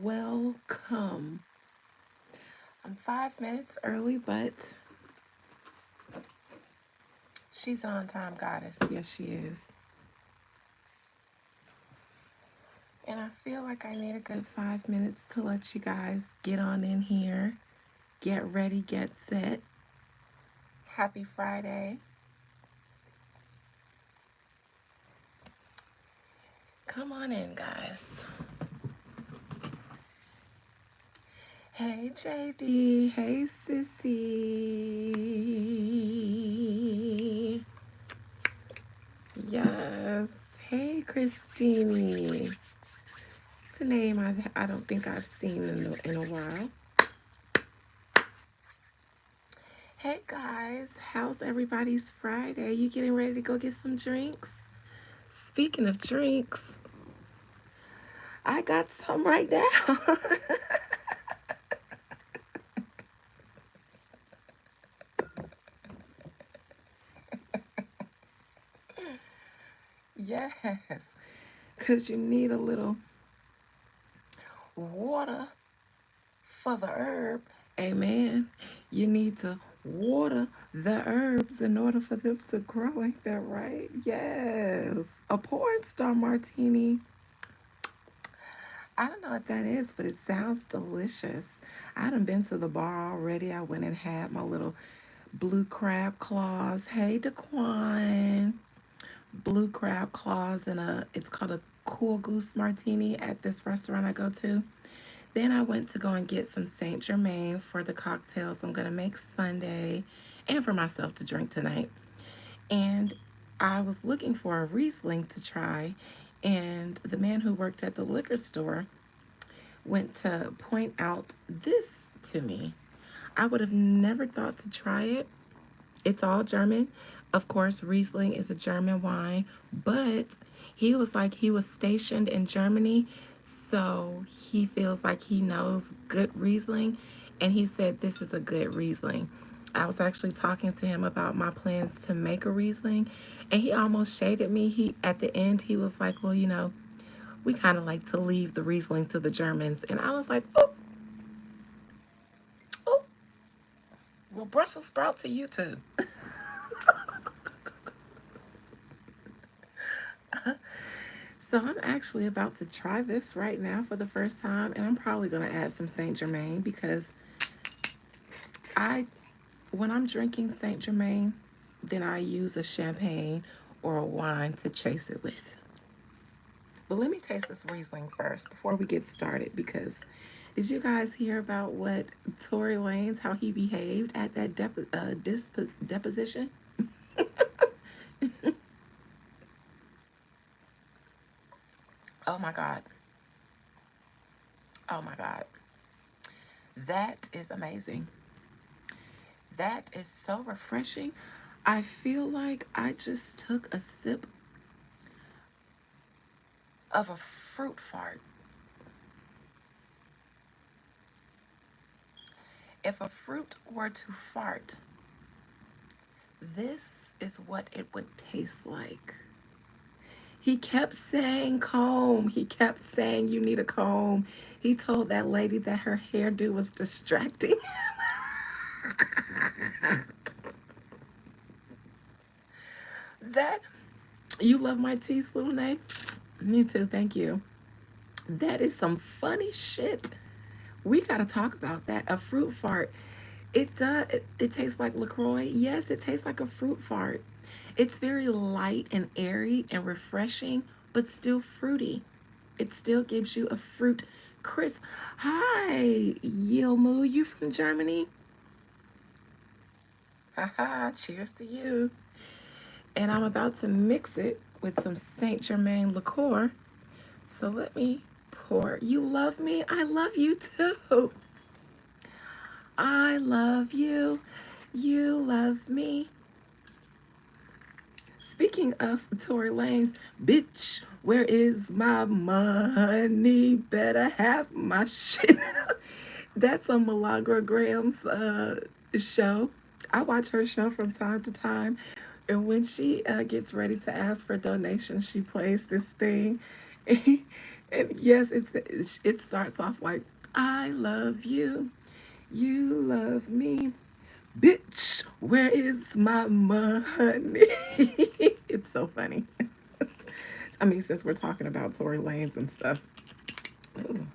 welcome. I'm 5 minutes early, but she's on time, goddess. Yes, she is. And I feel like I need a good 5 minutes to let you guys get on in here, get ready, get set. Happy Friday. Come on in, guys. Hey, JD. Hey, Sissy. Yes. Hey, Christine. It's a name I don't think I've seen in a while. Hey, guys. How's everybody's Friday? You getting ready to go get some drinks? Speaking of drinks, I got some right now. Yes, because you need a little water for the herb. Amen. You need to water the herbs in order for them to grow. Ain't that right? Yes. A porn star martini. I don't know what that is, but it sounds delicious. I done been to the bar already. I went and had my little blue crab claws. Hey, Daquan. Blue crab claws and it's called a cool goose martini at this restaurant I go to. Then I went to go and get some Saint Germain for the cocktails I'm gonna make Sunday and for myself to drink tonight. And I was looking for a Riesling to try, and the man who worked at the liquor store went to point out this to me. I would have never thought to try it. It's all German. Of course, Riesling is a German wine, but he was like he was stationed in Germany, so he feels like he knows good Riesling, and he said this is a good Riesling. I was actually talking to him about my plans to make a Riesling, and he almost shaded me. He at the end he was like, "Well, we kind of like to leave the Riesling to the Germans," and I was like, "Oh, oh, well, Brussels sprout to you too." So I'm actually about to try this right now for the first time, and I'm probably going to add some Saint Germain because I, when I'm drinking Saint Germain, then I use a champagne or a wine to chase it with. But let me taste this Riesling first before we get started, because did you guys hear about what Tory Lanez, how he behaved at that deposition? Oh my God. Oh my God. That is amazing. That is so refreshing. I feel like I just took a sip of a fruit fart. If a fruit were to fart, this is what it would taste like. He kept saying comb. He kept saying you need a comb. He told that lady that her hairdo was distracting. That, you love my teeth, little name? Me too, thank you. That is some funny shit. We gotta talk about that. A fruit fart. It does. It tastes like LaCroix. Yes, it tastes like a fruit fart. It's very light and airy and refreshing, but still fruity. It still gives you a fruit crisp. Hi, Yilmu. You from Germany? Haha, cheers to you. And I'm about to mix it with some Saint Germain liqueur. So let me pour. You love me? I love you too. I love you. You love me. Speaking of Tory Lanez, bitch, where is my money? Better have my shit. That's on Malagra Graham's show. I watch her show from time to time. And when she gets ready to ask for donations, she plays this thing. And yes, it starts off like, I love you, you love me. Bitch, where is my money? It's so funny. I mean, since we're talking about Tory Lanez and stuff, ooh,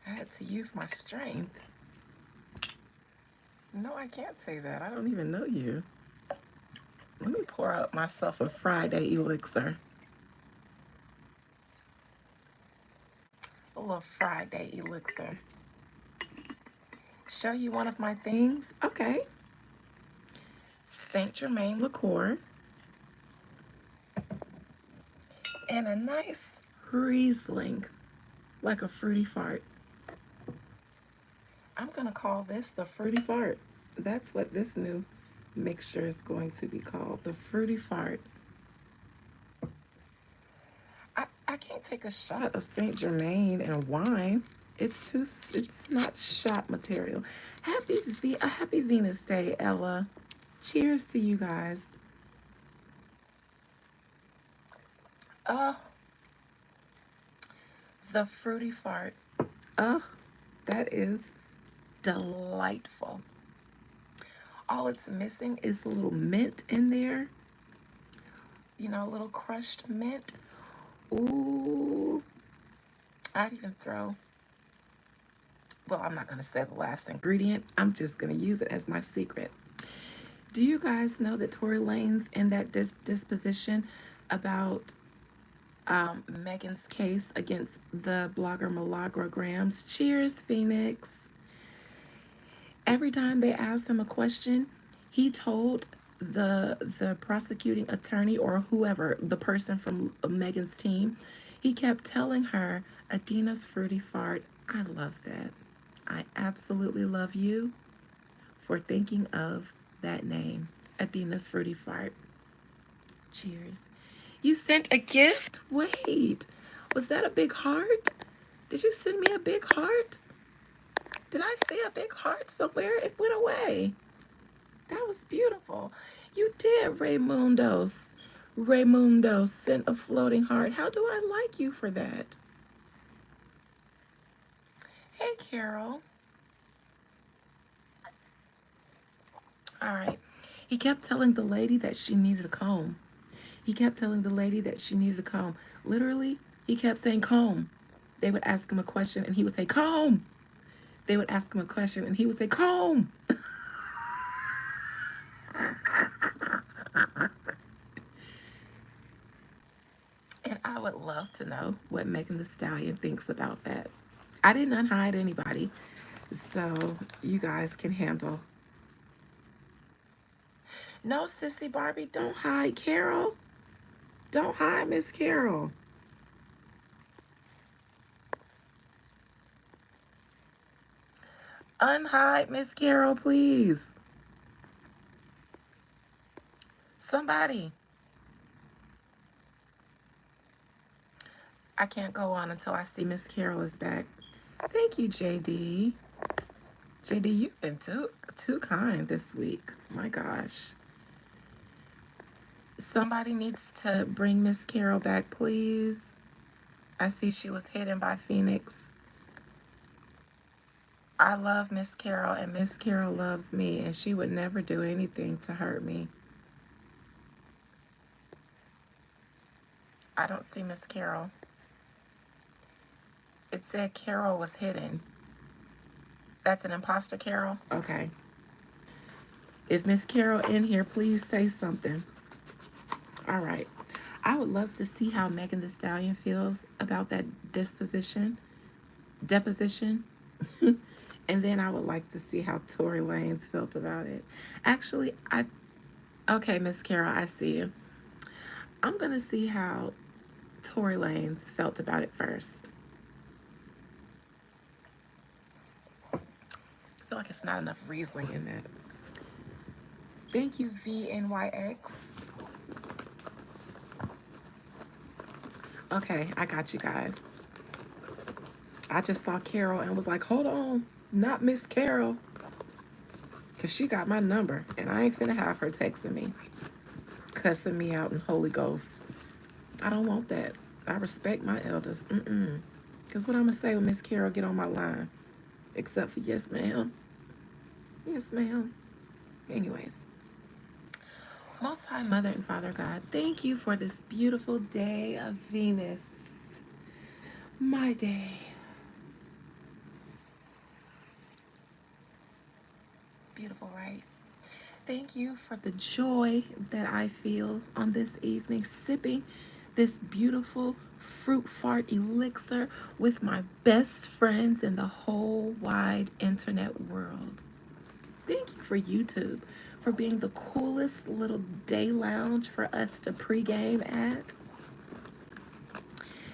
I had to use my strength. No, I can't say that. I don't even know you. Let me pour out myself a Friday elixir. A little Friday elixir. Show you one of my things? Okay. Saint Germain liqueur and a nice Riesling, like a fruity fart. I'm gonna call this the fruity fart. That's what this new mixture is going to be called, the fruity fart. I can't take a shot of Saint Germain and wine. It's not shot material. A happy Venus Day, Ella. Cheers to you guys. Uh, the fruity fart. Uh, that is delightful. All it's missing is a little mint in there. You know, a little crushed mint. Ooh. I'd even throw, well, I'm not going to say the last ingredient. I'm just going to use it as my secret. Do you guys know that Tory Lanez in that disposition about Megan's case against the blogger Malagrams? Cheers, Phoenix. Every time they asked him a question, he told the prosecuting attorney or whoever, the person from Megan's team, he kept telling her, Adina's fruity fart. I love that. I absolutely love you for thinking of that name, Adina's fruity fart. Cheers. You sent a gift? Wait, was that a big heart? Did you send me a big heart? Did I see a big heart somewhere? It went away. That was beautiful. You did, Raymundos. Raymundo sent a floating heart. How do I like you for that? Hey, Carol. All right. He kept telling the lady that she needed a comb. He kept telling the lady that she needed a comb. Literally, he kept saying comb. They would ask him a question and he would say comb. They would ask him a question and he would say comb. And I would love to know what Megan Thee Stallion thinks about that. I did not hide anybody, so you guys can handle. No, Sissy Barbie, don't hide Carol. Don't hide Miss Carol. Unhide Miss Carol, please. Somebody. I can't go on until I see Miss Carol is back. Thank you, JD. JD, you've been too kind this week. My gosh. Somebody needs to bring Miss Carol back, please. I see she was hidden by Phoenix. I love Miss Carol, and Miss Carol loves me, and she would never do anything to hurt me. I don't see Miss Carol. It said Carol was hidden. That's an imposter Carol? Okay. If Miss Carol in here, please say something. All right. I would love to see how Megan Thee Stallion feels about that deposition. And then I would like to see how Tory Lanez felt about it. Actually, okay, Miss Carol, I see you. I'm going to see how Tory Lanez felt about it first. I feel like it's not enough Riesling in that. Thank you, VNYX. Okay, I got you guys. I just saw Carol and was like, hold on, not Miss Carol. Because she got my number, and I ain't finna have her texting me, cussing me out in Holy Ghost. I don't want that. I respect my elders. Because what I'm going to say when Miss Carol get on my line? Except for yes, ma'am. Yes, ma'am. Anyways, Most High Mother and Father God, thank you for this beautiful day of Venus. My day. Beautiful, right? Thank you for the joy that I feel on this evening, sipping this beautiful fruit fart elixir with my best friends in the whole wide internet world. Thank you for YouTube for being the coolest little day lounge for us to pregame at.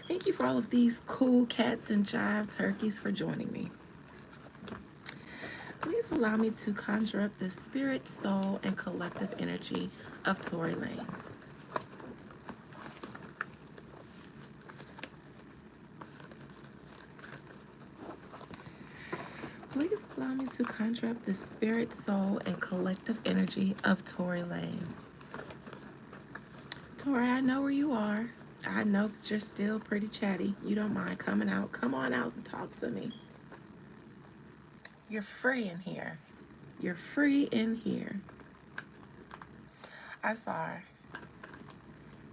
Thank you for all of these cool cats and jive turkeys for joining me. Please allow me to conjure up the spirit, soul, and collective energy of Tory Lanez. Please allow me to conjure up the spirit, soul, and collective energy of Tory Lanez. Tori, I know where you are. I know that you're still pretty chatty. You don't mind coming out. Come on out and talk to me. You're free in here. You're free in here. I saw her.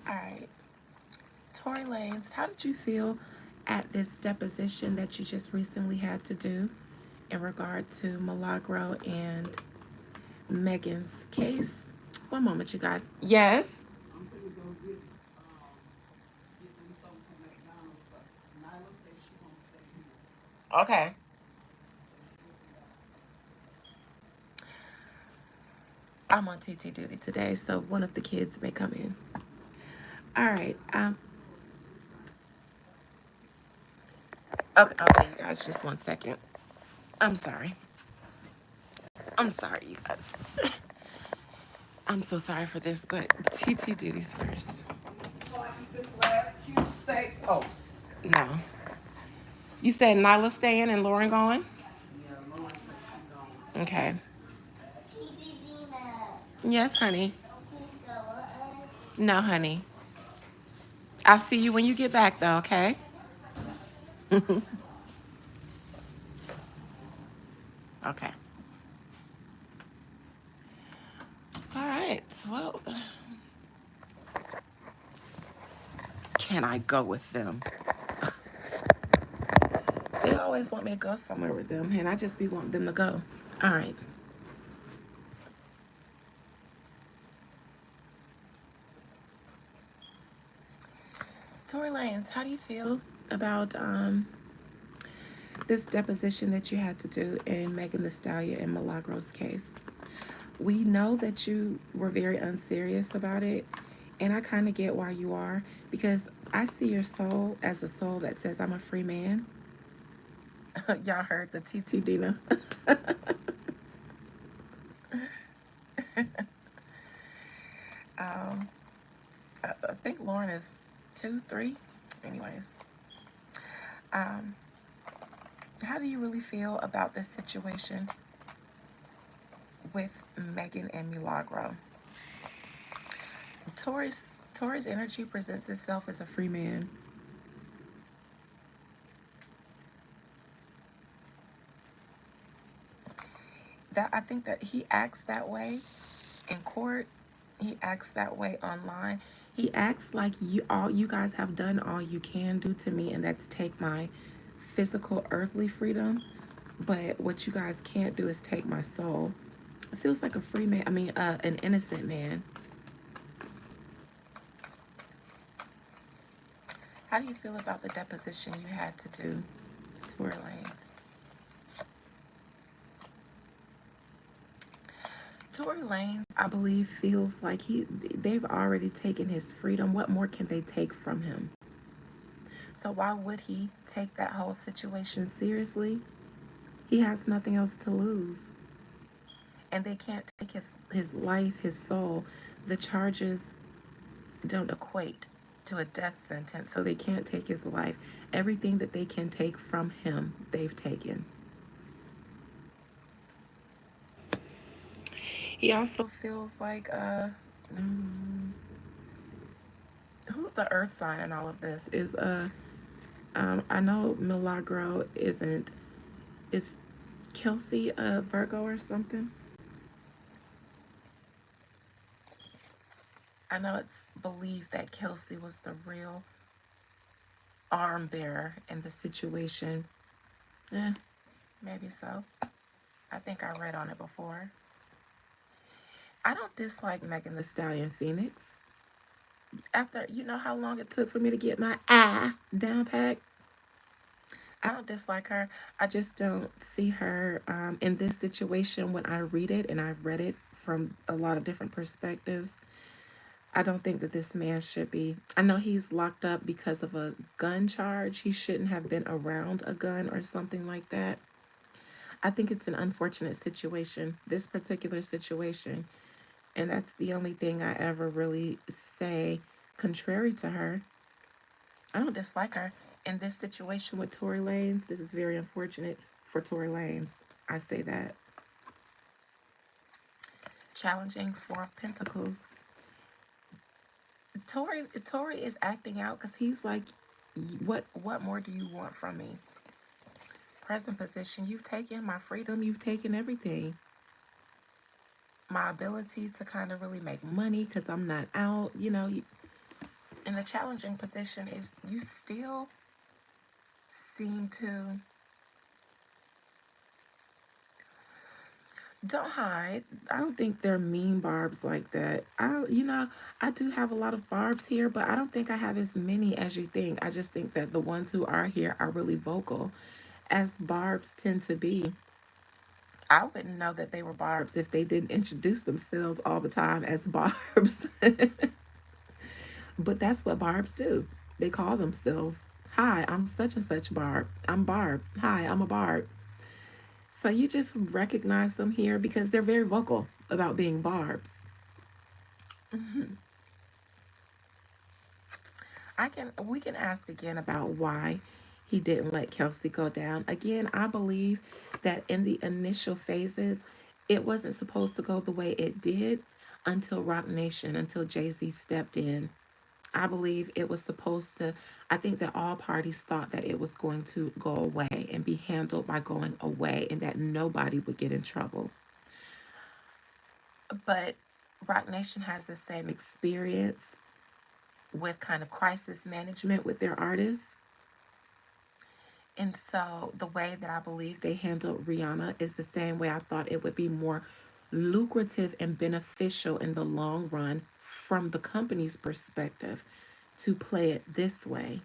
All right. Tory Lanez, how did you feel at this deposition that you just recently had to do in regard to Milagro and Megan's case? One moment, you guys. Yes? I'm gonna go get them something from McDonald's, but Nyla said she won't stay here. Okay. I'm on TT duty today, so one of the kids may come in. All right. Okay, you guys, just one second. I'm sorry. I'm sorry, you guys. I'm so sorry for this, but TT duties first. This last cute steak. Oh. No. You said Nyla staying and Lauren going? Yeah, Lauren said she's going. Okay. Yes, honey. No, honey. I'll see you when you get back, though, okay? Okay. All right. Well, can I go with them? They always want me to go somewhere with them, and I just be wanting them to go. All right. Tory Lanez, how do you feel about this deposition that you had to do in Megan Thee Stallion and Milagro's case? We know that you were very unserious about it, and I kind of get why you are, because I see your soul as a soul that says, I'm a free man. Y'all heard the TT Dina. um, I think Lauren is 2, 3. Anyways, um, how do you really feel about this situation with Megan and Milagro? Tory's energy presents itself as a free man. That I think that he acts that way in court. He acts that way online. He acts like you guys have done all you can do to me, and that's take my physical earthly freedom. But what you guys can't do is take my soul. It feels like a free man. I mean, an innocent man. How do you feel about the deposition you had to do, Tory Lanez? Tory Lanez, I believe, feels like they've already taken his freedom. What more can they take from him? So why would he take that whole situation seriously? He has nothing else to lose. And they can't take his life, his soul. The charges don't equate to a death sentence, so they can't take his life. Everything that they can take from him, they've taken. He also feels like Who's the earth sign in all of this? Is I know Milagro isn't. Is Kelsey a Virgo or something? I know it's believed that Kelsey was the real arm bearer in the situation. Eh, maybe so. I think I read on it before. I don't dislike Megan the Stallion Phoenix. After you know how long it took for me to get my down pack, I don't dislike her. I just don't see her in this situation when I read it, and I've read it from a lot of different perspectives. I don't think that this man should be. I know he's locked up because of a gun charge. He shouldn't have been around a gun or something like that. I think it's an unfortunate situation, this particular situation. And that's the only thing I ever really say contrary to her. I don't dislike her. In this situation with Tory Lanez, this is very unfortunate for Tory Lanez. I say that. Challenging Four of Pentacles. Tory is acting out because he's like, what more do you want from me? Present position, you've taken my freedom, you've taken everything. My ability to kind of really make money because I'm not out, and the challenging position is you still seem to don't hide. I don't think they're mean barbs like that. I do have a lot of barbs here, but I don't think I have as many as you think. I just think that the ones who are here are really vocal, as barbs tend to be. I wouldn't know that they were barbs if they didn't introduce themselves all the time as barbs. But that's what barbs do. They call themselves, "Hi, I'm such and such barb. I'm Barb. Hi, I'm a barb." So you just recognize them here because they're very vocal about being barbs. Mhm. We can ask again about why he didn't let Kelsey go down. Again, I believe that in the initial phases, it wasn't supposed to go the way it did until Rock Nation, until Jay-Z stepped in. I believe it was supposed to, I think that all parties thought that it was going to go away and be handled by going away and that nobody would get in trouble. But Rock Nation has the same experience with kind of crisis management with their artists. And so the way that I believe they handled Rihanna is the same way I thought it would be more lucrative and beneficial in the long run from the company's perspective to play it this way.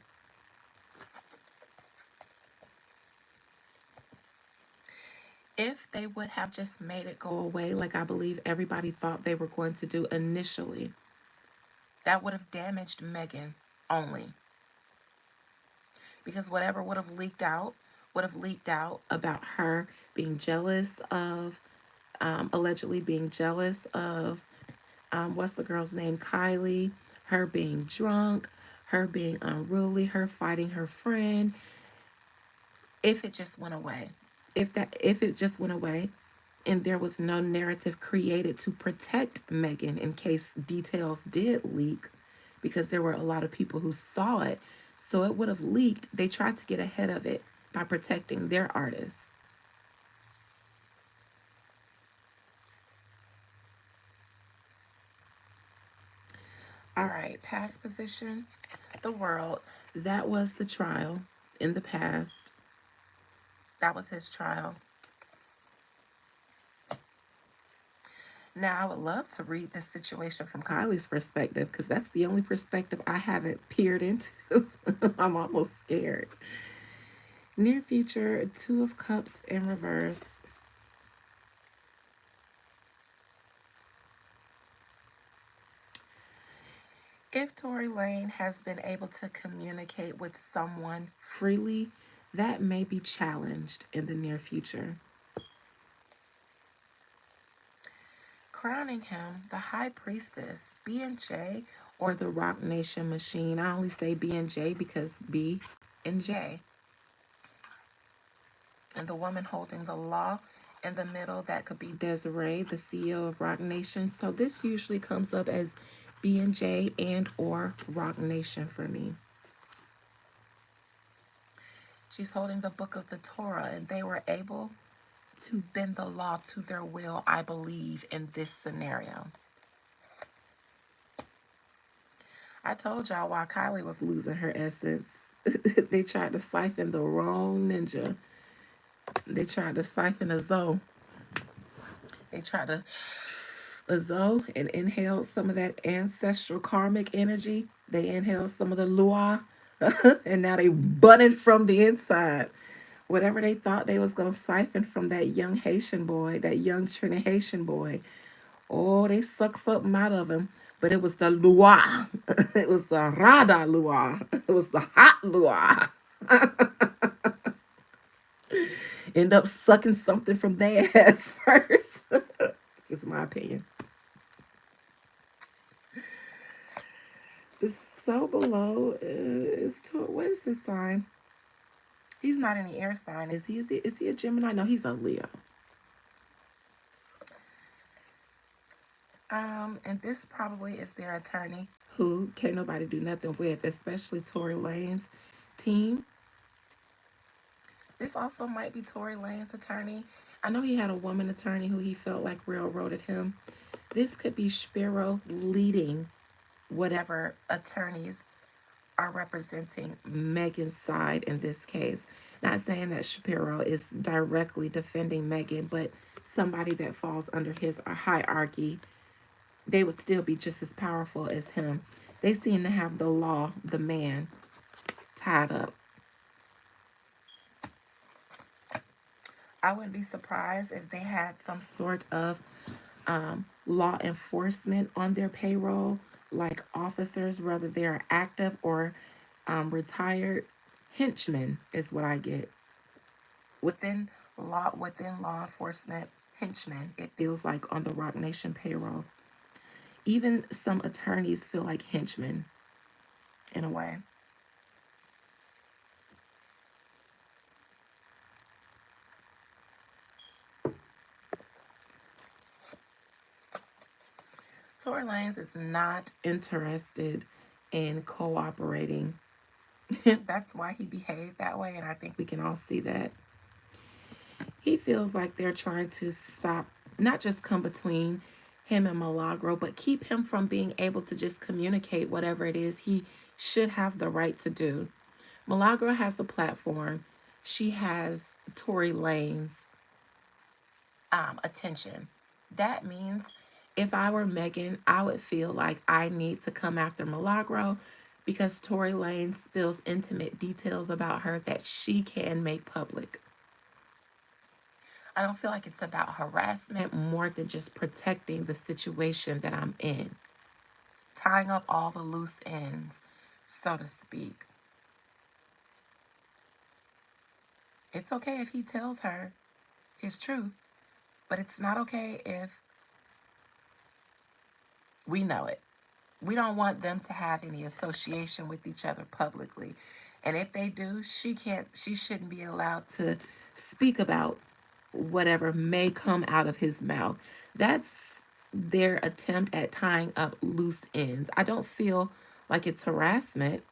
If they would have just made it go away, like I believe everybody thought they were going to do initially, that would have damaged Megan only. Because whatever would have leaked out about her being jealous of, allegedly being jealous of, what's the girl's name? Kylie, her being drunk, her being unruly, her fighting her friend. If it just went away, if it just went away, and there was no narrative created to protect Megan in case details did leak, because there were a lot of people who saw it. So it would have leaked. They tried to get ahead of it by protecting their artists. All right, past position, the world. That was the trial in the past. That was his trial. Now, I would love to read this situation from Kylie's perspective because that's the only perspective I haven't peered into. I'm almost scared. Near future, Two of Cups in reverse. If Tory Lane has been able to communicate with someone freely, that may be challenged in the near future. Crowning him, the High Priestess, B and J, or the Rock Nation Machine. I only say B and J because B and J. And the woman holding the law in the middle, that could be Desiree, the CEO of Rock Nation. So this usually comes up as B&J and or Rock Nation for me. She's holding the book of the Torah, and they were able to bend the law to their will, I believe, in this scenario. I told y'all while Kylie was losing her essence, they tried to siphon the wrong ninja. They tried to siphon a Zoe. They tried to a Zoe and inhale some of that ancestral karmic energy. They inhaled some of the Lua, and now they butted from the inside. Whatever they thought they was going to siphon from that young Haitian boy, that young Trini Haitian boy, oh, they sucked something out of him. But it was the Lua. It was the Rada Lua. It was the hot Lua. End up sucking something from their ass first. Just my opinion. So below is what is his sign? He's not any air sign, is he? Is he a Gemini? No, he's a Leo. And this probably is their attorney, who can't nobody do nothing with, especially Tory Lanez team. This also might be Tory Lanez's attorney. I know he had a woman attorney who he felt like railroaded him. This could be Shapiro leading whatever attorneys are representing Megan's side in this case. Not saying that Shapiro is directly defending Megan, but somebody that falls under his hierarchy, they would still be just as powerful as him. They seem to have the law, the man, tied up. I wouldn't be surprised if they had some sort of law enforcement on their payroll, like officers, whether they're active or retired. Henchmen is what I get. Within law enforcement, henchmen, it feels like on the Rock Nation payroll. Even some attorneys feel like henchmen in a way. Tory Lanez is not interested in cooperating. That's why he behaved that way, and I think we can all see that. He feels like they're trying to stop, not just come between him and Milagro, but keep him from being able to just communicate whatever it is he should have the right to do. Milagro has a platform. She has Tory Lanez's attention. That means if I were Megan, I would feel like I need to come after Milagro because Tory Lanez spills intimate details about her that she can make public. I don't feel like it's about harassment more than just protecting the situation that I'm in. Tying up all the loose ends, so to speak. It's okay if he tells her his truth, but it's not okay if we know it. We don't want them to have any association with each other publicly. And if they do, she shouldn't be allowed to speak about whatever may come out of his mouth. That's their attempt at tying up loose ends. I don't feel like it's harassment.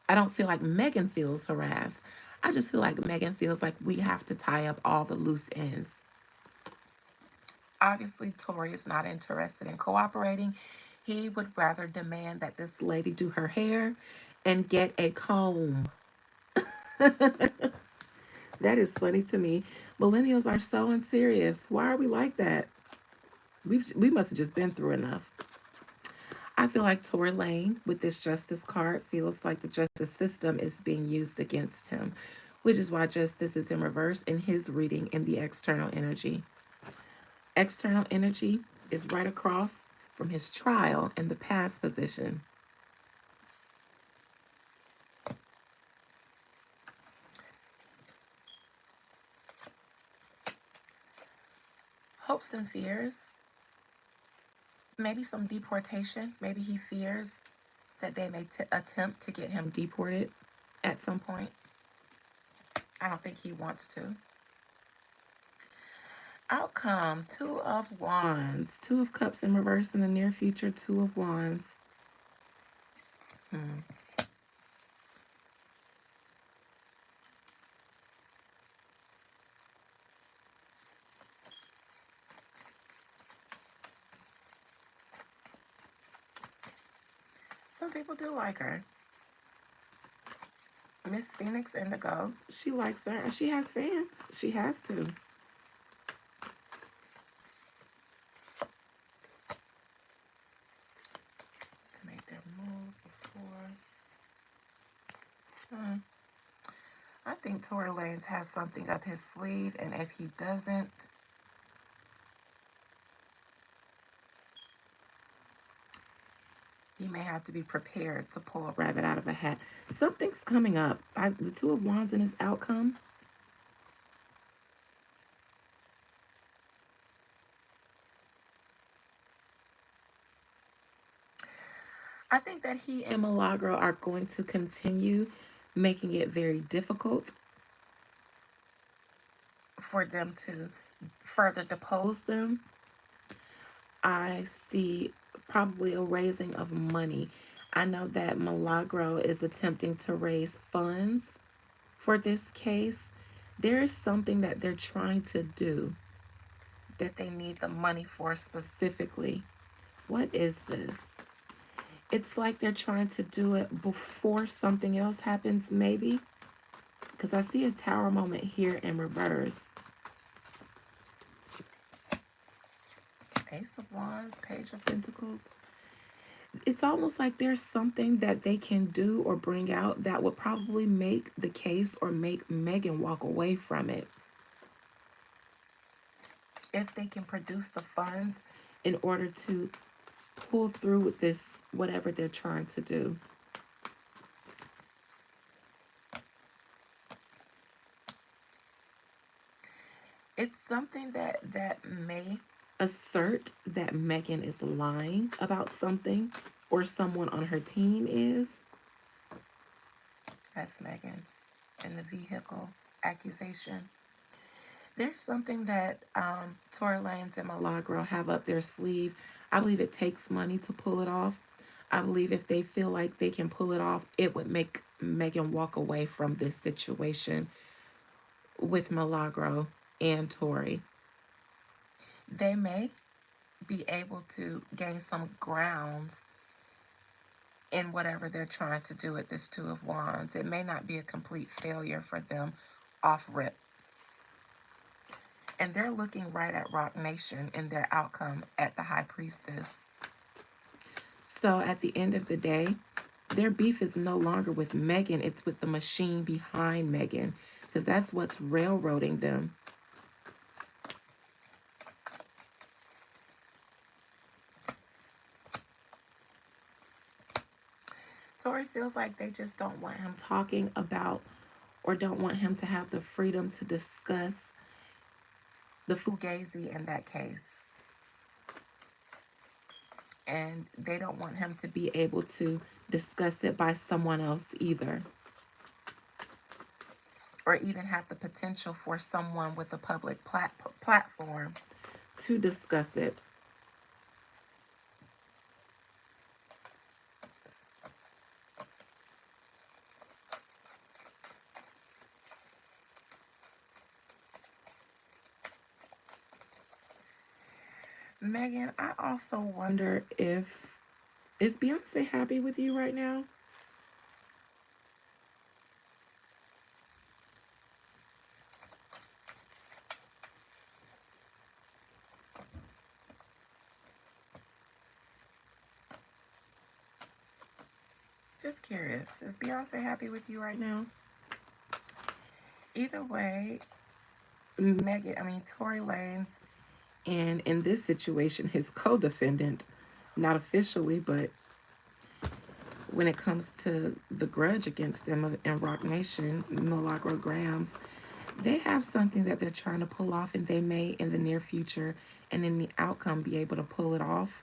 I don't feel like Megan feels harassed. I just feel like Megan feels like we have to tie up all the loose ends. Obviously, Tory is not interested in cooperating. He would rather demand that this lady do her hair and get a comb. That is funny to me. Millennials are so unserious. Why are we like that? We must have just been through enough. I feel like Tory Lanez, with this justice card, feels like the justice system is being used against him, which is why justice is in reverse in his reading in the external energy. External energy is right across from his trial in the past position. Hopes and fears. Maybe some deportation. Maybe he fears that they may attempt to get him deported at some point. I don't think he wants to. Outcome, Two of Wands. Two of Cups in reverse in the near future, Two of Wands. Some people do like her. Miss Phoenix Indigo. She likes her. She has fans. She has to. Make their move before. I think Tory Lanez has something up his sleeve, and if he doesn't, he may have to be prepared to pull a rabbit out of a hat. Something's coming up. The Two of Wands in his outcome. I think that he and Milagro are going to continue making it very difficult for them to further depose them. I see probably a raising of money. I know that Milagro is attempting to raise funds for this case. There is something that they're trying to do that they need the money for specifically. What is this? It's like they're trying to do it before something else happens, maybe. Because I see a tower moment here in reverse. Ace of Wands, Page of Pentacles. It's almost like there's something that they can do or bring out that would probably make the case or make Megan walk away from it. If they can produce the funds in order to pull through with this, whatever they're trying to do. It's something that may assert that Megan is lying about something, or someone on her team is. That's Megan in the vehicle accusation. There's something that Tory Lanez and Milagro have up their sleeve. I believe it takes money to pull it off. I believe if they feel like they can pull it off, it would make Megan walk away from this situation with Milagro and Tory. They may be able to gain some grounds in whatever they're trying to do with this Two of Wands. It may not be a complete failure for them off rip. And they're looking right at Rock Nation in their outcome at the High Priestess. So at the end of the day, their beef is no longer with Megan. It's with the machine behind Megan. Because that's what's railroading them. Tory feels like they just don't want him talking about, or don't want him to have the freedom to discuss the Fugazi in that case. And they don't want him to be able to discuss it by someone else either. Or even have the potential for someone with a public platform to discuss it. Megan, I also wonder if, is Beyonce happy with you right now? Just curious, is Beyonce happy with you right now? Either way, Tory Lanez, and in this situation, his co-defendant, not officially, but when it comes to the grudge against them in Rock Nation, Milagro Grams, they have something that they're trying to pull off, and they may in the near future and in the outcome be able to pull it off.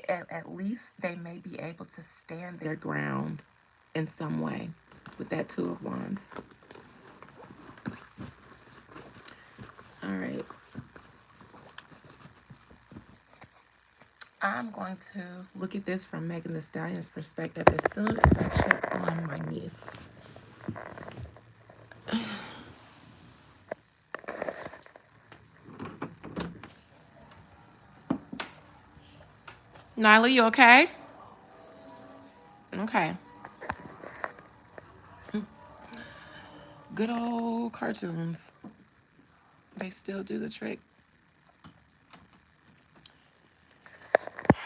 At least they may be able to stand their ground in some way with that Two of Wands. All right. I'm going to look at this from Megan Thee Stallion's perspective as soon as I check on my niece. Nyla, you okay? Okay. Good old cartoons. They still do the trick.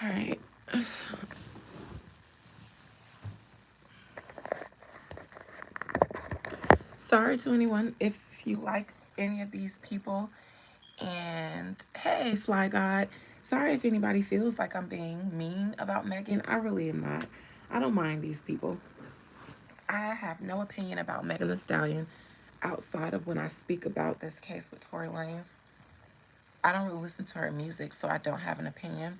All right. Sorry to anyone if you like any of these people. And hey, Fly God, sorry if anybody feels like I'm being mean about Megan. I really am not. I don't mind these people. I have no opinion about Megan Thee Stallion outside of when I speak about this case with Tory Lanez. I don't really listen to her music, so I don't have an opinion.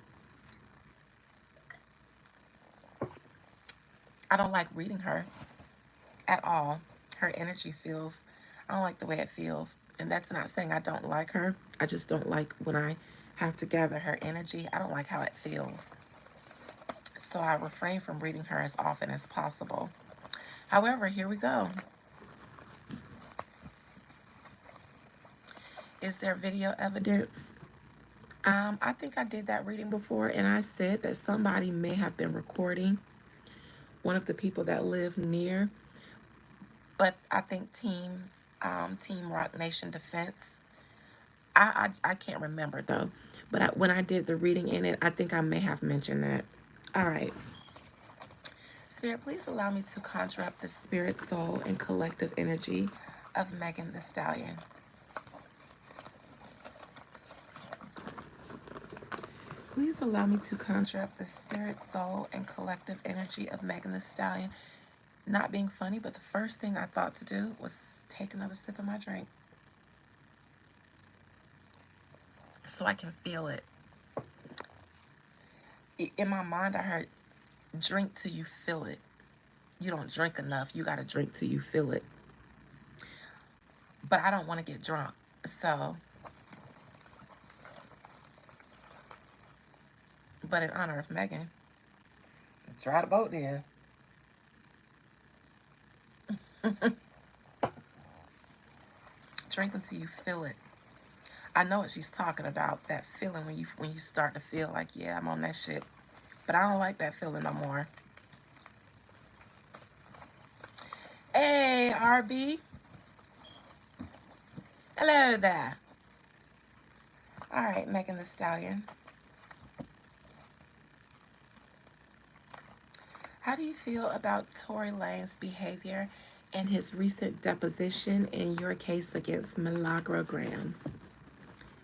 I don't like reading her at all. Her energy feels, I don't like the way it feels. And that's not saying I don't like her. I just don't like when I have to gather her energy. I don't like how it feels. So I refrain from reading her as often as possible. However, here we go. Is there video evidence? I think I did that reading before, and I said that somebody may have been recording one of the people that live near. But I think Team Rock Nation Defense. I can't remember though. But when I did the reading in it, I think I may have mentioned that. All right. Spirit, please allow me to conjure up the spirit, soul, and collective energy of Megan Thee Stallion. Please allow me to conjure up the spirit, soul, and collective energy of Megan Thee Stallion. Not being funny, but the first thing I thought to do was take another sip of my drink so I can feel it. In my mind, I heard drink till you feel it. You don't drink enough. You got to drink till you feel it. But I don't want to get drunk. So, but in honor of Megan, try the boat then. Drink until you feel it. I know what she's talking about, that feeling when you start to feel like, yeah, I'm on that shit. But I don't like that feeling no more. Hey, RB. Hello there. All right, Megan Thee Stallion. How do you feel about Tory Lanez's behavior in his recent deposition in your case against Milagro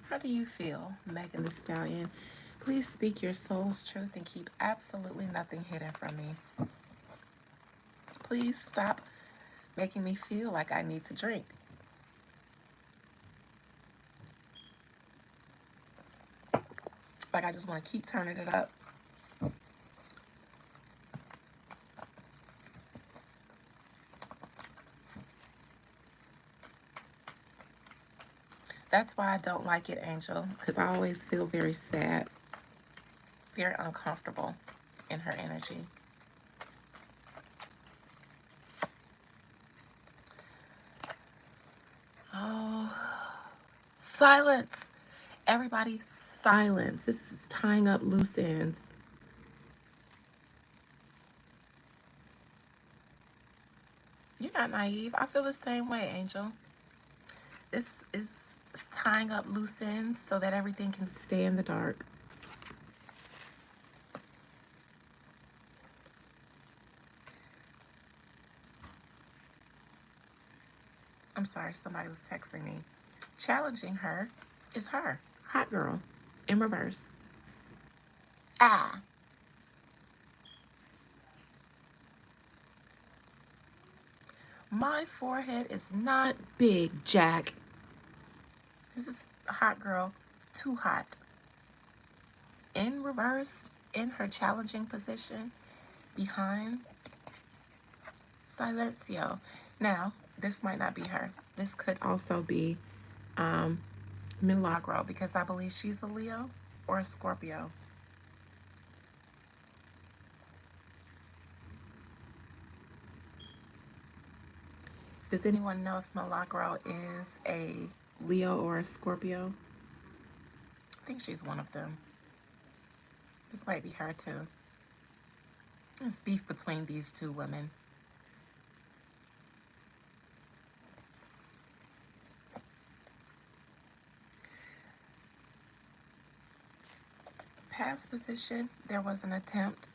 How do you feel, Megan Thee Stallion? Please speak your soul's truth and keep absolutely nothing hidden from me. Please stop making me feel like I need to drink. Like I just want to keep turning it up. That's why I don't like it, Angel, because I always feel very sad, very uncomfortable in her energy. Oh, silence. Everybody, silence. This is tying up loose ends. You're not naive. I feel the same way, Angel. This is tying up loose ends so that everything can stay in the dark. I'm sorry, somebody was texting me. Challenging her is her. Hot girl. In reverse. Ah. My forehead is not big, Jack. This is a hot girl. Too hot. In reversed, in her challenging position, behind Silencio. Now, this might not be her. This could also be Milagro, because I believe she's a Leo or a Scorpio. Does anyone know if Milagro is a Leo or a Scorpio? I think she's one of them. This might be her too. There's beef between these two women. Past position, there was an attempt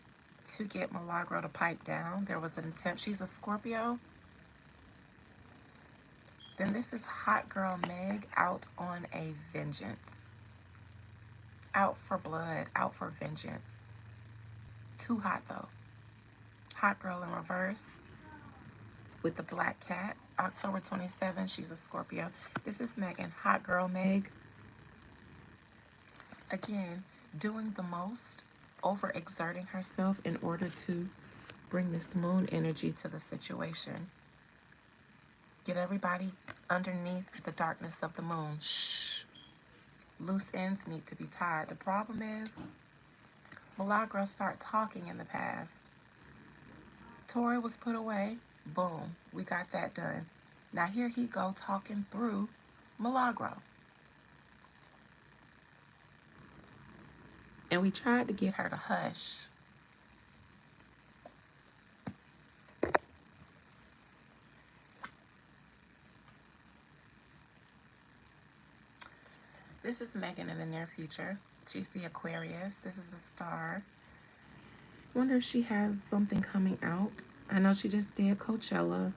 to get Milagro to pipe down. There was an attempt. She's a Scorpio. Then this is Hot Girl Meg out on a vengeance. Out for blood, out for vengeance. Too hot though. Hot Girl in reverse with the black cat. October 27, she's a Scorpio. This is Megan. Hot Girl Meg. Again, doing the most, overexerting herself in order to bring this moon energy to the situation. Get everybody underneath the darkness of the moon. Shh. Loose ends need to be tied. The problem is, Milagro start talking in the past. Tory was put away. Boom. We got that done. Now here he go talking through Milagro. And we tried to get her to hush. This is Megan in the near future. She's the Aquarius. This is a star. I wonder if she has something coming out. I know she just did Coachella.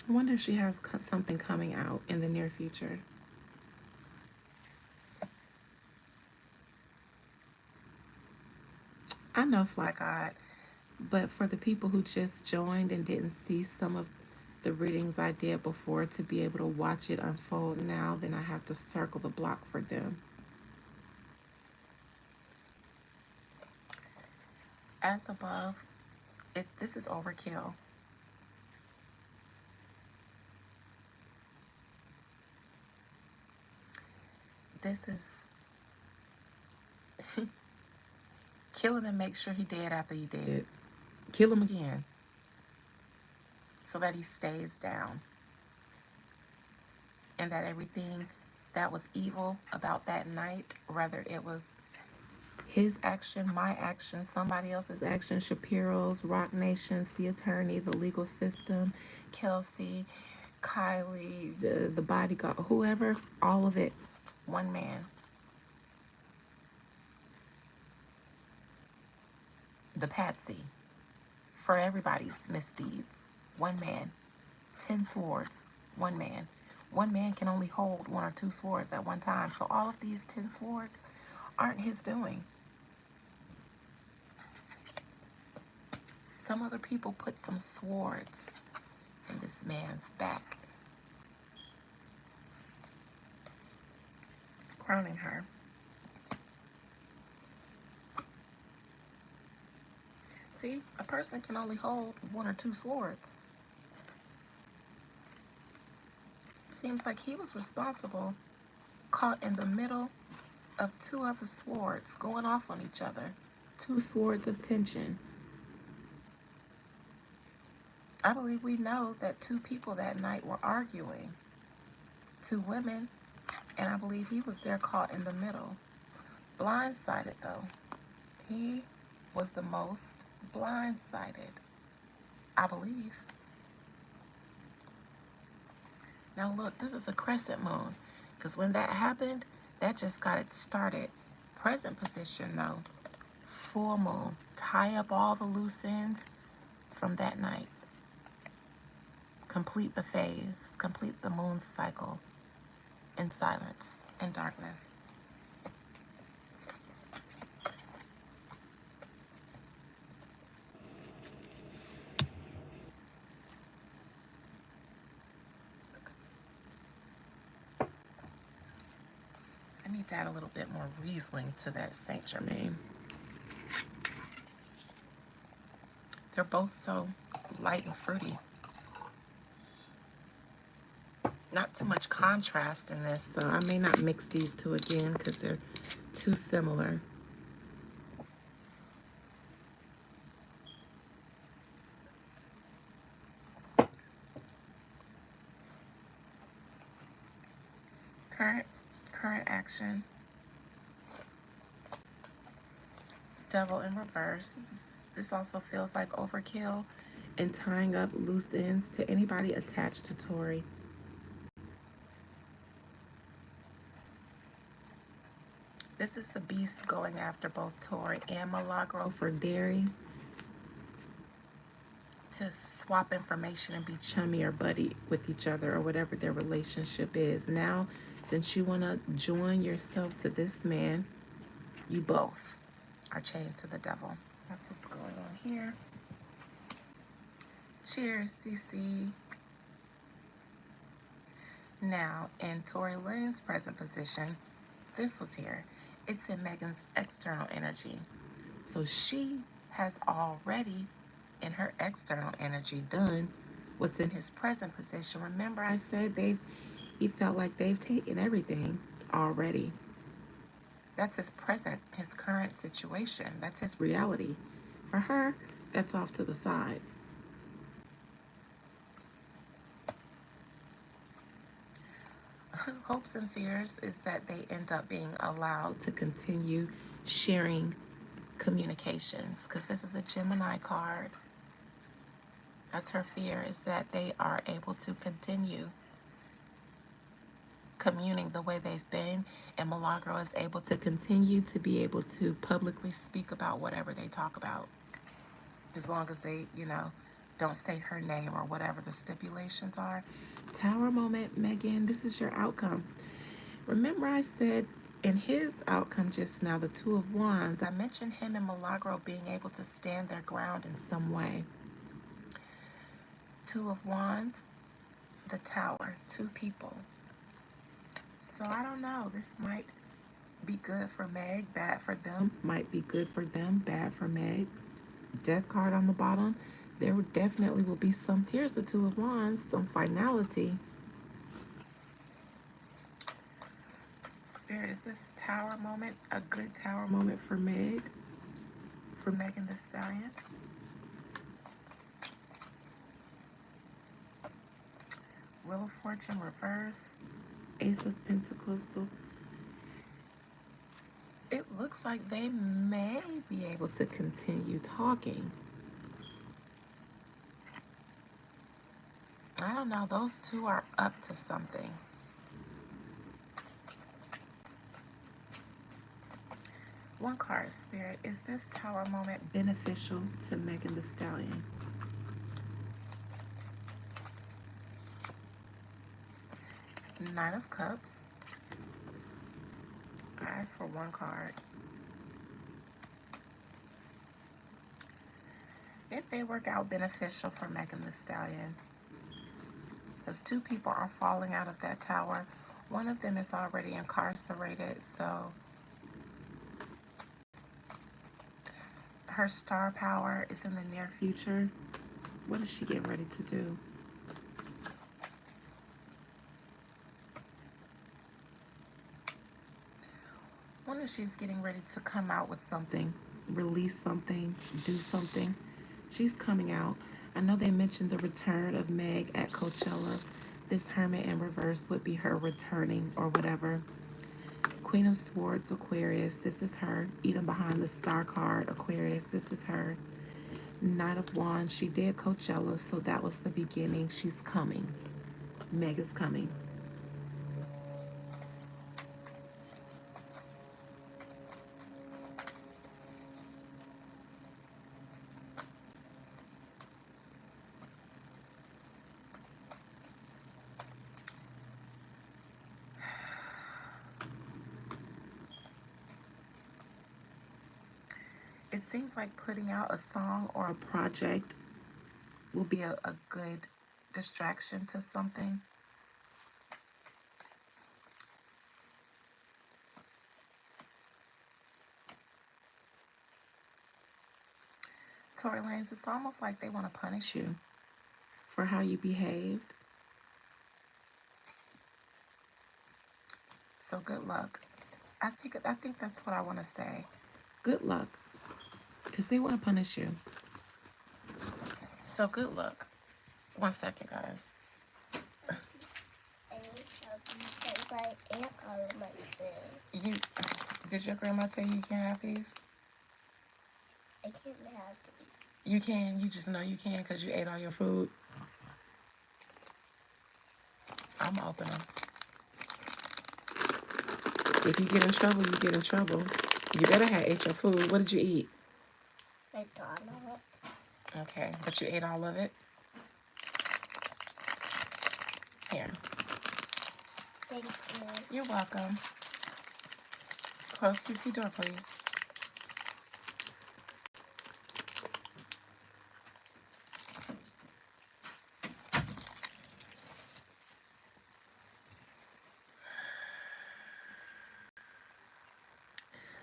I wonder if she has something coming out in the near future. I know Fly God, but for the people who just joined and didn't see some of the readings I did before to be able to watch it unfold now, then I have to circle the block for them. As above, this is overkill. This is kill him and make sure he dead after he dead. Kill him again so that he stays down. And that everything that was evil about that night, whether it was his action, my action, somebody else's action, Shapiro's, Rock Nation's, the attorney, the legal system, Kelsey, Kylie, the bodyguard, whoever, all of it, one man. The patsy for everybody's misdeeds. One man. 10 swords. One man. One man can only hold 1 or 2 swords at one time. So all of these 10 swords aren't his doing. Some other people put some swords in this man's back. It's crowning her. See, a person can only hold 1 or 2 swords. Seems like he was responsible, caught in the middle of 2 other swords going off on each other. 2 swords of tension. I believe we know that 2 people that night were arguing. 2 women, and I believe he was there caught in the middle. Blindsided though. He was the most blindsided, I believe. Now look, this is a crescent moon, because when that happened, that just got it started. Present position though, full moon. Tie up all the loose ends from that night. Complete the phase, complete the moon cycle in silence and darkness. I need to add a little bit more Riesling to that Saint Germain. They're both so light and fruity. Not too much contrast in this, so I may not mix these 2 again because they're too similar. Current action. Devil in reverse. This also feels like overkill and tying up loose ends to anybody attached to Tory. This is the beast going after both Tory and Milagro for daring to swap information and be chummy or buddy with each other or whatever their relationship is. Now, since you want to join yourself to this man, you both are chained to the devil. That's what's going on here. Cheers, CC. Now, in Tory Lanez's present position, this was here. It's in Megan's external energy. So she has already, in her external energy, done what's in his present position. Remember, I said he felt like they've taken everything already. That's his present, his current situation. That's his reality. For her, that's off to the side. Hopes and fears is that they end up being allowed to continue sharing communications, because this is a Gemini card. That's her fear, is that they are able to continue communing the way they've been, and Milagro is able to continue to be able to publicly speak about whatever they talk about, as long as they, don't state her name or whatever the stipulations are. Tower moment, Megan, this is your outcome. Remember I said in his outcome just now, the Two of Wands, I mentioned him and Milagro being able to stand their ground in some way. Two of Wands, the Tower, two people. So I don't know, this might be good for Meg, bad for them. Might be good for them, bad for Meg. Death card on the bottom. There definitely will be some, here's the Two of Wands, some finality. Spirit, is this tower moment a good tower moment for Meg? For Megan Thee Stallion? Wheel of Fortune reverse. Ace of Pentacles book. It looks like they may be able to continue talking. I don't know, those two are up to something. One card, Spirit. Is this tower moment beneficial to Megan Thee Stallion? Nine of Cups. I asked for one card. It may work out beneficial for Megan Thee Stallion, because two people are falling out of that tower. One of them is already incarcerated, so her star power is in the near future. What is she getting ready to do? I wonder if she's getting ready to come out with something, release something, do something. She's coming out. I know they mentioned the return of Meg at Coachella. This Hermit in reverse would be her returning or whatever. Queen of Swords, Aquarius, this is her. Even behind the star card, Aquarius, this is her. Knight of Wands, she did Coachella, so that was the beginning. She's coming. Meg is coming. It seems like putting out a song or a project will be a good distraction to something. Tory Lanez, it's almost like they want to punish you for how you behaved. So good luck. I think that's what I want to say. Good luck. Because they want to punish you. So good luck. 1 second, guys. You did your grandma tell you can't have these? I can't have these. You can. You just know you can because you ate all your food. I'm gonna open them. If you get in trouble, you get in trouble. You better have ate your food. What did you eat? McDonald's. Okay, but you ate all of it? Here. Thank you. You're welcome. Close TT door, please.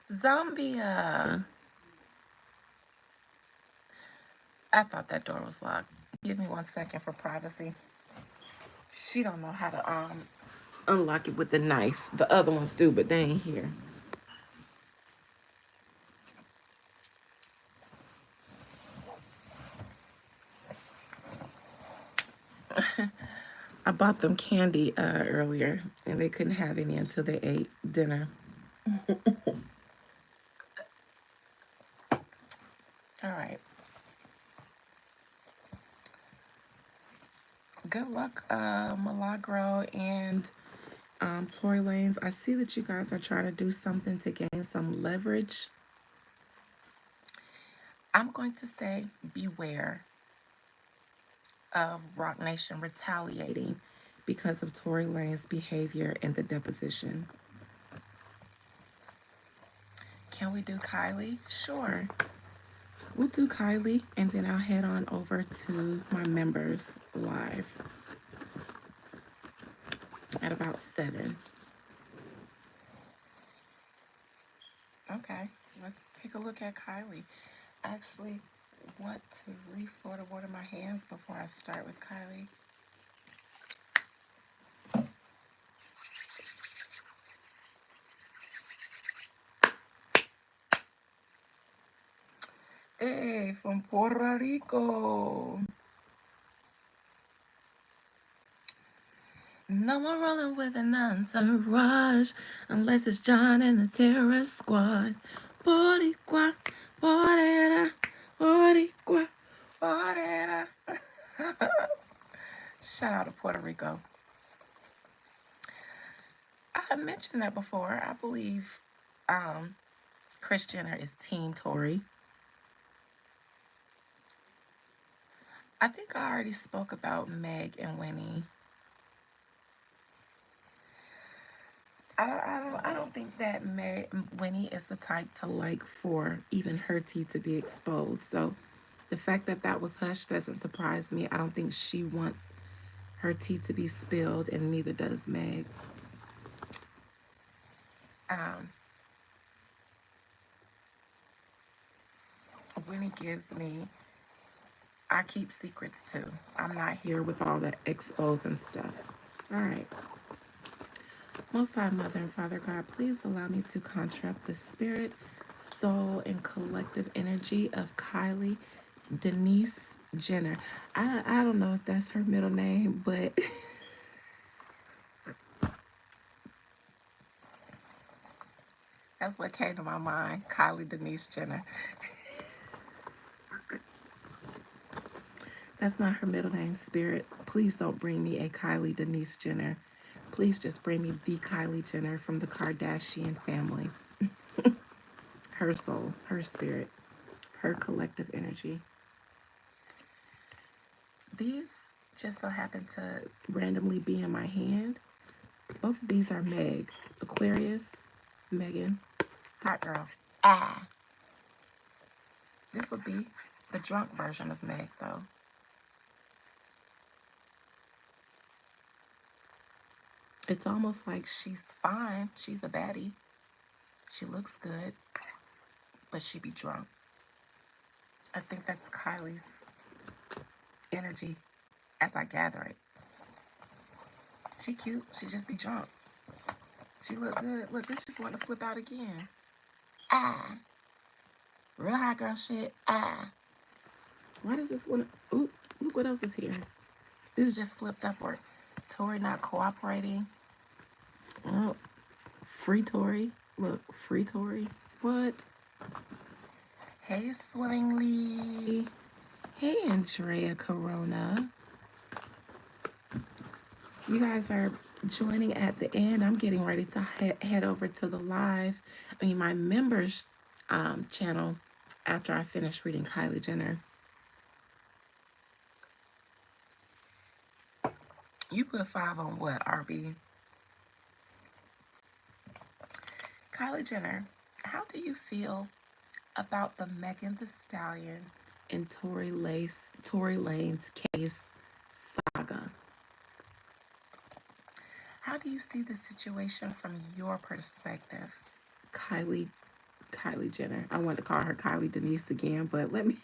Zambia. I thought that door was locked. Give me 1 second for privacy. She don't know how to unlock it with the knife. The other ones do, but they ain't here. I bought them candy earlier, and they couldn't have any until they ate dinner. All right. Good luck, Milagro and Tory Lanez. I see that you guys are trying to do something to gain some leverage. I'm going to say beware of Rock Nation retaliating because of Tory Lanez's behavior in the deposition. Can we do Kylie? Sure. We'll do Kylie, and then I'll head on over to my members live at about 7. Okay, let's take a look at Kylie. I actually want to refill the water my hands before I start with Kylie. Hey, from Puerto Rico. No more rolling with an entourage unless it's John and the terrorist squad. Boricua, Borera, Boricua, Borera. Shout out to Puerto Rico. I mentioned that before. I believe Kris Jenner is Team Tory. I think I already spoke about Meg and Winnie. I don't think that Winnie is the type to like for even her tea to be exposed. So the fact that that was hushed doesn't surprise me. I don't think she wants her tea to be spilled, and neither does Meg. Winnie gives me, I keep secrets too. I'm not here with all that exposing stuff. All right. Most High Mother and Father God, please allow me to contract the spirit, soul, and collective energy of Kylie Denise Jenner. I don't know if that's her middle name, but that's what came to my mind. Kylie Denise Jenner. That's not her middle name, Spirit. Please don't bring me a Kylie Denise Jenner. Please just bring me the Kylie Jenner from the Kardashian family. Her soul, her spirit, her collective energy. These just so happen to randomly be in my hand. Both of these are Meg. Aquarius, Megan. Hot girl. Ah. This would be the drunk version of Meg, though. It's almost like she's fine. She's a baddie. She looks good, but she be drunk. I think that's Kylie's energy as I gather it. She cute. She just be drunk. She look good. Look, this just want to flip out again. Ah. Real hot girl shit. Ah. Why does this one? Ooh, look what else is here. This is just flipped upward. Tory not cooperating. Oh, free Tory. Look, free Tory. What? Hey, Swimmingly. Hey, Andrea Corona. You guys are joining at the end. I'm getting ready to head over to the live, my members channel after I finish reading Kylie Jenner. You put 5 on what, RB? Kylie Jenner, how do you feel about the Megan Thee Stallion and Tory Lanez case saga? How do you see the situation from your perspective? Kylie Jenner. I want to call her Kylie Denise again, but let me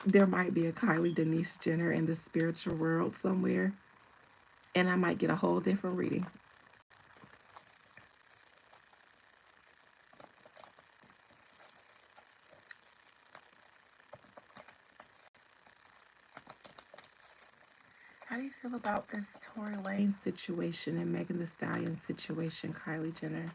there might be a Kylie Denise Jenner in the spiritual world somewhere, and I might get a whole different reading. How do you feel about this Tory Lanez situation and Megan Thee Stallion situation, Kylie Jenner?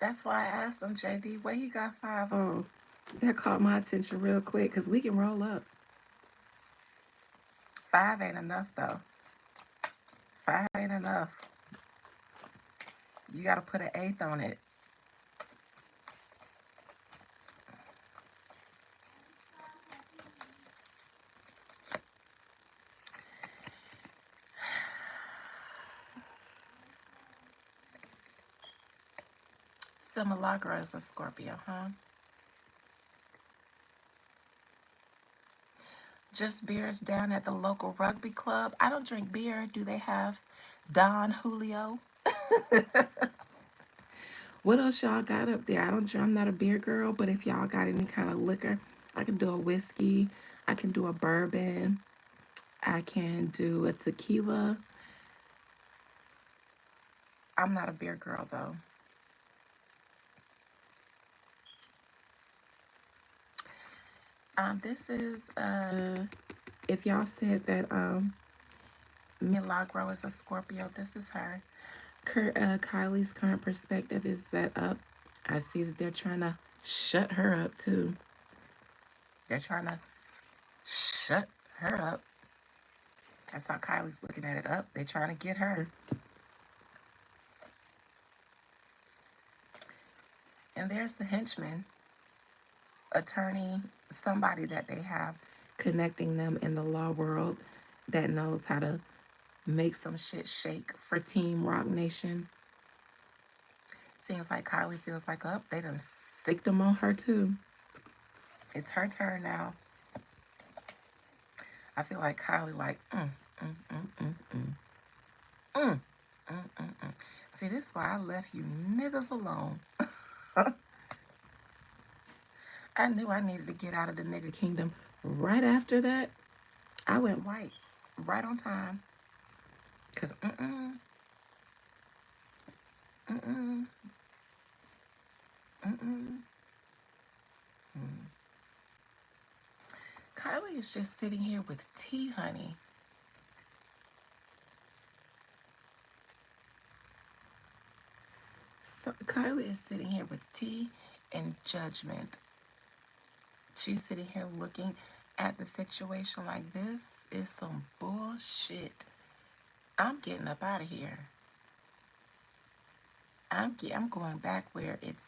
That's why I asked him, JD, where he got 5 on. That caught my attention real quick because we can roll up. 5 ain't enough, though. 5 ain't enough. You got to put an 8th on it. So Milagro is a Scorpio, huh? Just beers down at the local rugby club. I don't drink beer. Do they have Don Julio? What else y'all got up there? I'm not a beer girl, but if y'all got any kind of liquor, I can do a whiskey. I can do a bourbon. I can do a tequila. I'm not a beer girl, though. This is, if y'all said that Milagro is a Scorpio, this is her. Kylie's current perspective is that I see that they're trying to shut her up, too. They're trying to shut her up. That's how Kylie's looking at it. Up. They're trying to get her. And there's the henchman, attorney, somebody that they have connecting them in the law world that knows how to make some shit shake for Team Rock Nation. Seems like Kylie feels like, they done sicked them on her too. It's her turn now. I feel like Kylie like, See, this is why I left you niggas alone. I knew I needed to get out of the nigga kingdom. Right after that, I went white. Right on time. Because, Kylie is just sitting here with tea, honey. So Kylie is sitting here with tea and judgment. She's sitting here looking at the situation like, this is some bullshit. I'm getting up out of here. I'm going back where it's,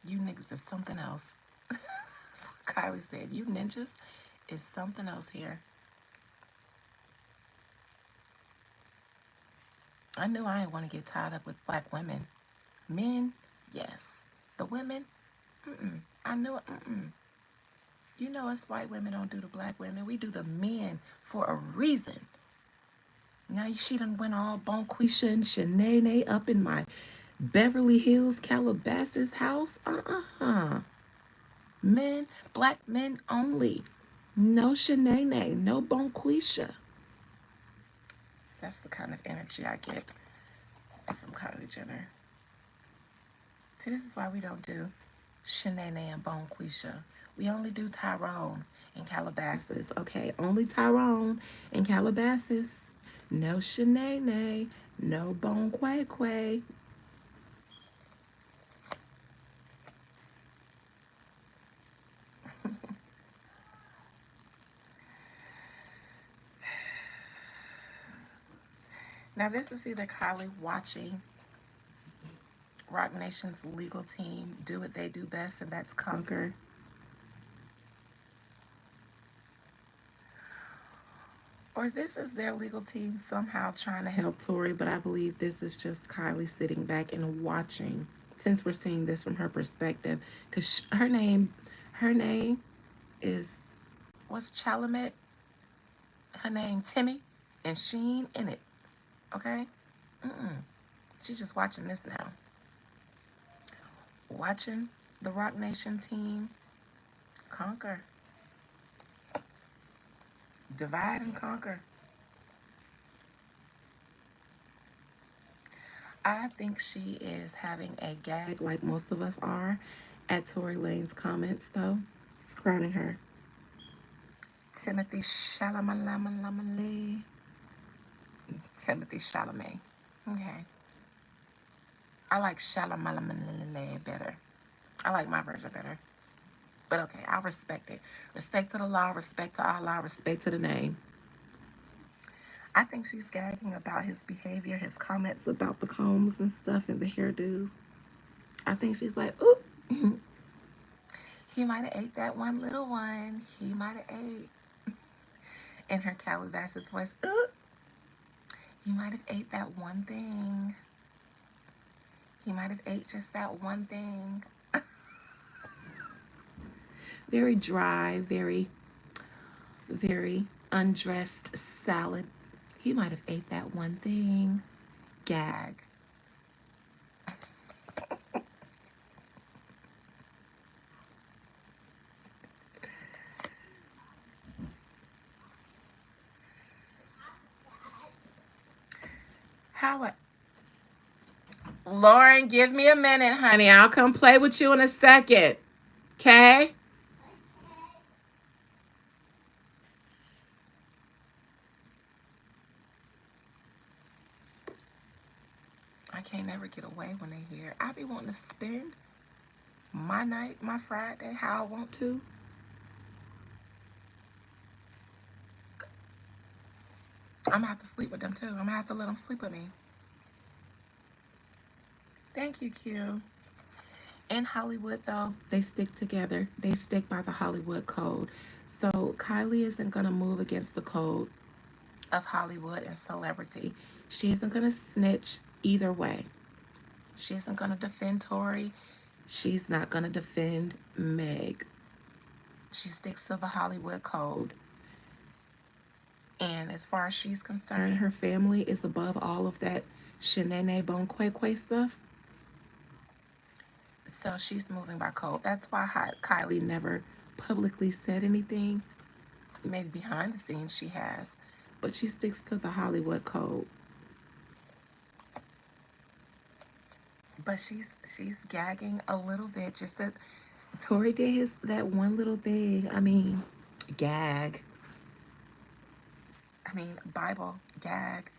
you niggas is something else. So Kylie said, you ninjas is something else here. I knew I didn't want to get tied up with black women. Men, yes. The women, I knew it, You know us white women don't do the black women. We do the men for a reason. Now she done went all Bonquisha and Shanae up in my Beverly Hills, Calabasas house. Men, black men only. No Shanae, no Bonquisha. That's the kind of energy I get. from Kylie Jenner. See, this is why we don't do Shanae and Bonquisha. We only do Tyrone and Calabasas. Okay, only Tyrone and Calabasas. No Shanae, no Bonquay. Now, this is either Kylie watching Rock Nation's legal team do what they do best, and that's conquer. Or this is their legal team somehow trying to help Tory, but I believe this is just Kylie sitting back and watching, since we're seeing this from her perspective. Because her name is, what's Chalamet? Her name Timmy, and she ain't in it, okay? She's just watching this now. Watching the Rock Nation team conquer. Divide and conquer. I think she is having a gag, like most of us are, at Tory Lanez comments, though. It's crowding her. Timothy Chalamet. Timothy Chalamet. Okay. I like Chalamet better. I like my version better. But okay, I'll respect it. Respect to the law, respect to Allah, respect to the name. I think she's gagging about his behavior, his comments about the combs and stuff and the hairdos. I think she's like, ooh, he might have ate that one little one. He might have ate. In her Calabasas voice, ooh, he might have ate that one thing. He might have ate just that one thing. Very dry, very, very undressed salad. He might have ate that one thing. Gag. How? Lauren, give me a minute, honey. I'll come play with you in a second. Okay? I can't never get away when they hear. I be wanting to spend my night, my Friday, how I want to. I'm gonna have to sleep with them too. I'm gonna have to let them sleep with me. Thank you, Q. In Hollywood, though, they stick together. They stick by the Hollywood code. So Kylie isn't gonna move against the code of Hollywood and celebrity. She isn't gonna snitch either way. She isn't gonna defend Tory. She's not gonna defend Meg. She sticks to the Hollywood code. And as far as she's concerned, her family is above all of that Shanae Bonquay stuff. So she's moving by code. That's why Kylie never publicly said anything. Maybe behind the scenes she has. But she sticks to the Hollywood code. But she's gagging a little bit. Just that Tory did that one little thing. I mean, gag. I mean, Bible, gag.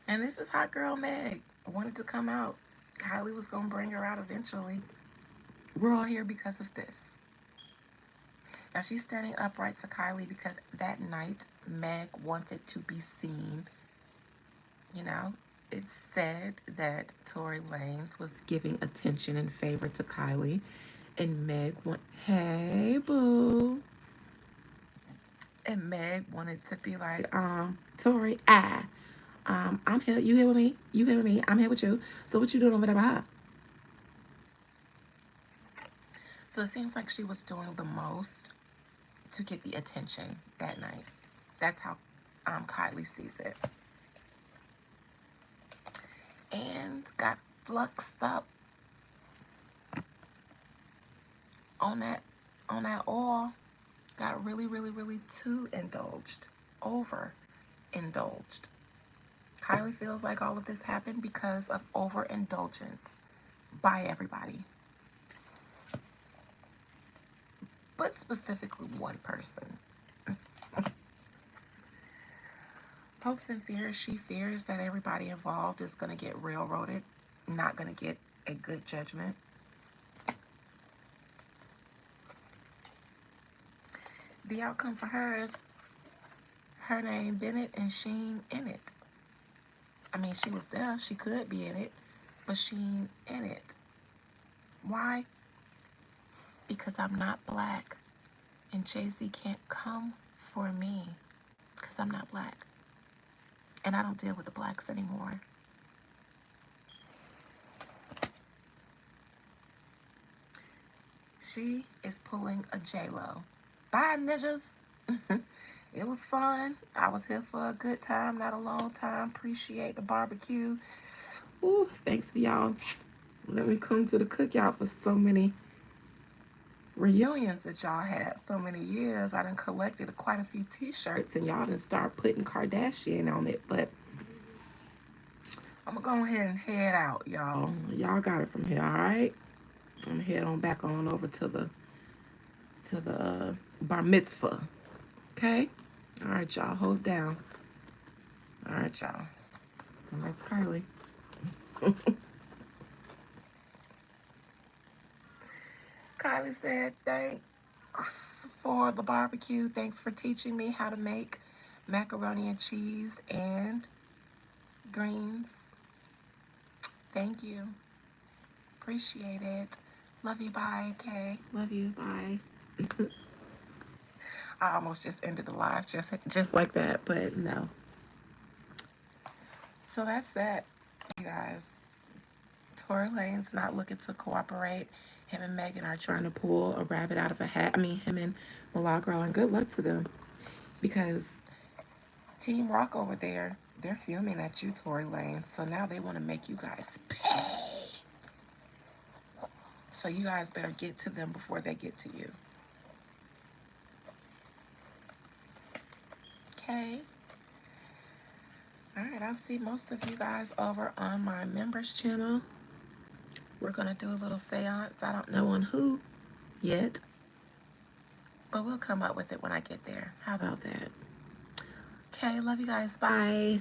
And this is hot girl Meg. Wanted to come out. Kylie was going to bring her out eventually. We're all here because of this. Now, she's standing upright to Kylie because that night, Meg wanted to be seen. You know, it's said that Tory Lanez was giving attention and favor to Kylie. And Meg went, hey, boo. And Meg wanted to be like, Tory, I'm here. You here with me? You here with me? I'm here with you. So what you doing over there by her? So it seems like she was doing the most to get the attention that night. That's how Kylie sees it. And got fluxed up on that oil. Got really, really, really too indulged. Over indulged. Kylie feels like all of this happened because of overindulgence by everybody, but specifically one person. Hopes and fears. She fears that everybody involved is going to get railroaded, not going to get a good judgment. The outcome for her is her name Bennett and Sheen in it. I mean, she was there. She could be in it, but she ain't in it. Why? Because I'm not black, and Jay-Z can't come for me because I'm not black, and I don't deal with the blacks anymore. She is pulling a J-Lo. Bye, ninjas. It was fun. I was here for a good time, not a long time. Appreciate the barbecue. Ooh, thanks for y'all. Let me come to the cookout for so many reunions that y'all had so many years. I done collected quite a few t-shirts and y'all done start putting Kardashian on it, but I'm gonna go ahead and head out, y'all. Y'all got it from here, all right? I'm gonna head on back on over to the bar mitzvah. Okay? All right, y'all. Hold down. All right, y'all. And that's Kylie. Kylie said, thanks for the barbecue. Thanks for teaching me how to make macaroni and cheese and greens. Thank you. Appreciate it. Love you. Bye, Kay. Love you. Bye. I almost just ended the live just like that, but no. So that's that, you guys. Tory Lanez not looking to cooperate. Him and Megan are trying to pull a rabbit out of a hat. I mean, him and Milagro, and good luck to them. Because Team Rock over there, they're fuming at you, Tory Lanez. So now they want to make you guys pay. So you guys better get to them before they get to you. Okay? Alright, I'll see most of you guys over on my members channel. We're going to do a little seance. I don't know on who yet, but we'll come up with it when I get there. How about that? Okay, love you guys. Bye.